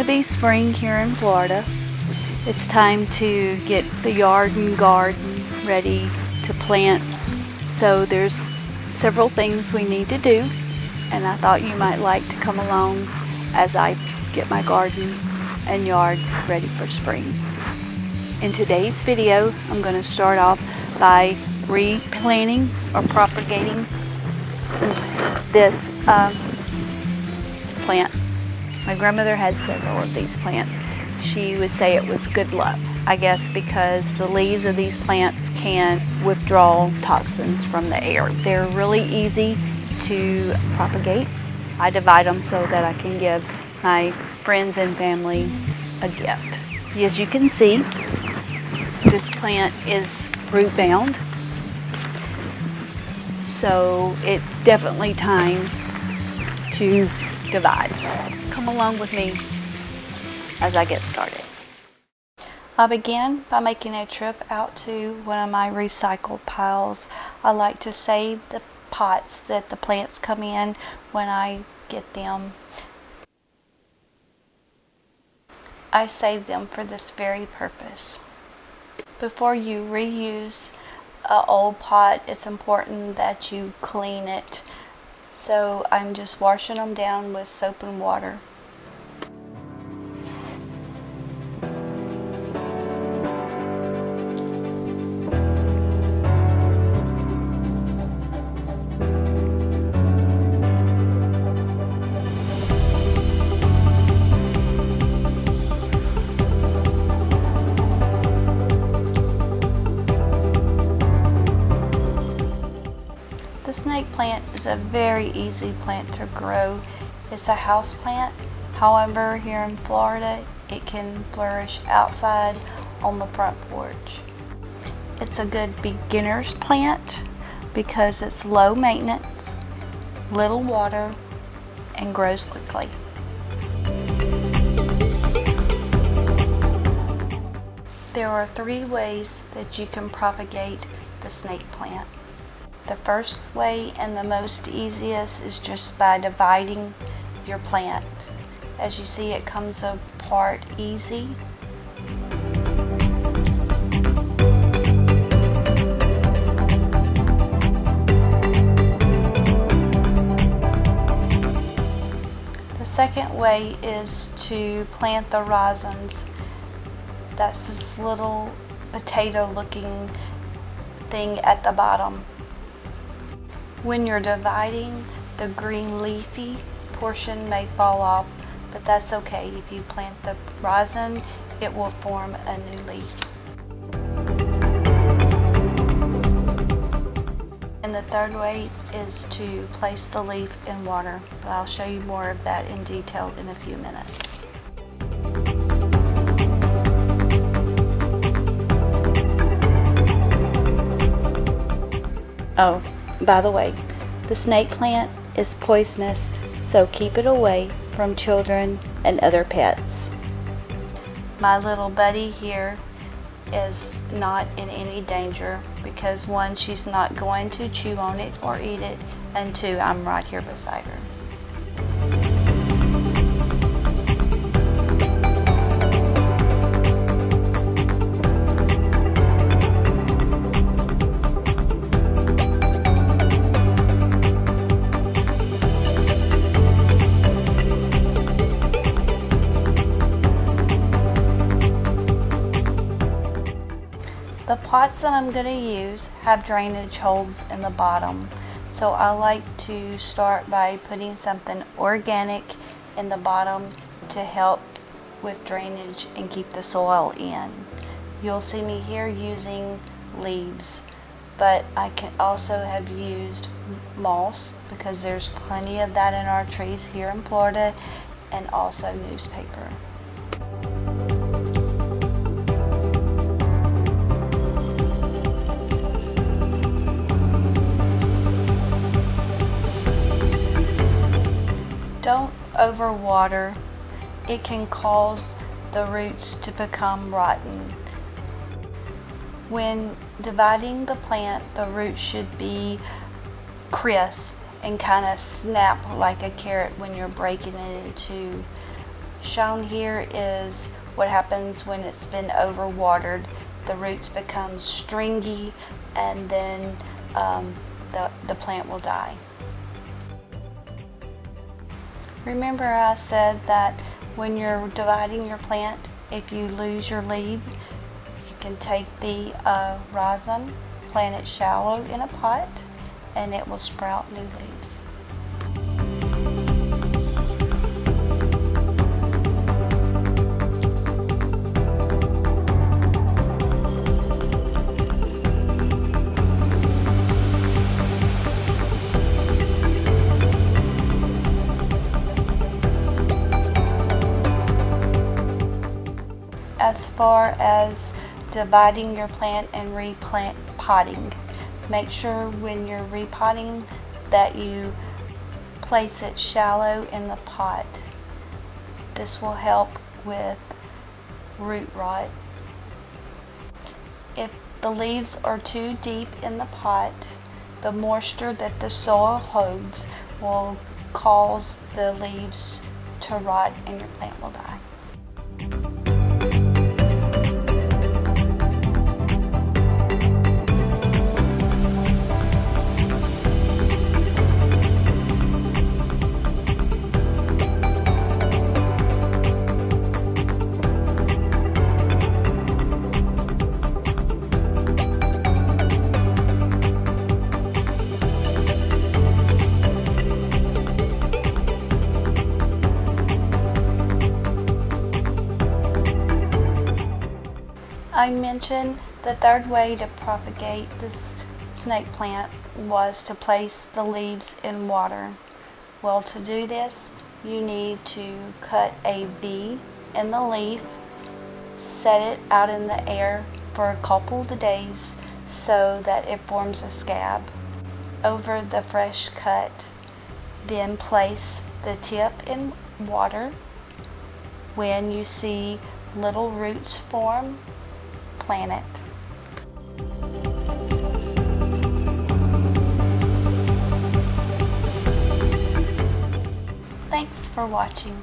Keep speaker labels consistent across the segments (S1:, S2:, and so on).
S1: to be spring here in Florida. It's time to get the yard and garden ready to plant. So there's several things we need to do, and I thought you might like to come along as I get my garden and yard ready for spring. In today's video, I'm going to start off by replanting or propagating this plant. My grandmother had several of these plants. She would say it was good luck, I guess, because the leaves of these plants can withdraw toxins from the air. They're really easy to propagate. I divide them so that I can give my friends and family a gift. As you can see, this plant is root bound, so it's definitely time to divide. Come along with me as I get started. I begin by making a trip out to one of my recycled piles. I like to save the pots that the plants come in when I get them. I save them for this very purpose. Before you reuse an old pot, it's important that you clean it. So I'm just washing them down with soap and water. The snake plant is a very easy plant to grow. It's a house plant. However, here in Florida, it can flourish outside on the front porch. It's a good beginner's plant because it's low maintenance, little water, and grows quickly. There are 3 ways that you can propagate the snake plant. The first way and the most easiest is just by dividing your plant. As you see, it comes apart easy. The second way is to plant the rhizomes. That's this little potato looking thing at the bottom. When you're dividing, the green leafy portion may fall off, but that's okay. If you plant the rhizome, it will form a new leaf. And the third way is to place the leaf in water, but I'll show you more of that in detail in a few minutes. Oh, by the way, the snake plant is poisonous, so keep it away from children and other pets. My little buddy here is not in any danger because 1, she's not going to chew on it or eat it, and 2, I'm right here beside her. The pots that I'm going to use have drainage holes in the bottom, so I like to start by putting something organic in the bottom to help with drainage and keep the soil in. You'll see me here using leaves, but I can also have used moss because there's plenty of that in our trees here in Florida, and also newspaper. Don't overwater. It can cause the roots to become rotten. When dividing the plant, the roots should be crisp and kind of snap like a carrot when you're breaking it into Shown here is what happens when it's been overwatered. The roots become stringy, and then the plant will die. Remember I said that when you're dividing your plant, if you lose your leaf, you can take the rhizome, plant it shallow in a pot, and it will sprout new leaves. As far as dividing your plant and repotting, make sure when you're repotting that you place it shallow in the pot. This will help with root rot. If the leaves are too deep in the pot, the moisture that the soil holds will cause the leaves to rot and your plant will die. I mentioned the third way to propagate this snake plant was to place the leaves in water. Well, to do this, you need to cut a V in the leaf, set it out in the air for a couple of days so that it forms a scab over the fresh cut. Then place the tip in water. When you see little roots form, plant it. Thanks for watching.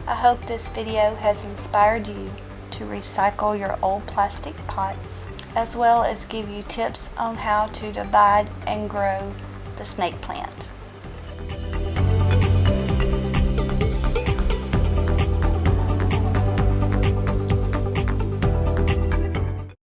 S1: I hope this video has inspired you to recycle your old plastic pots, as well as give you tips on how to divide and grow the snake plant.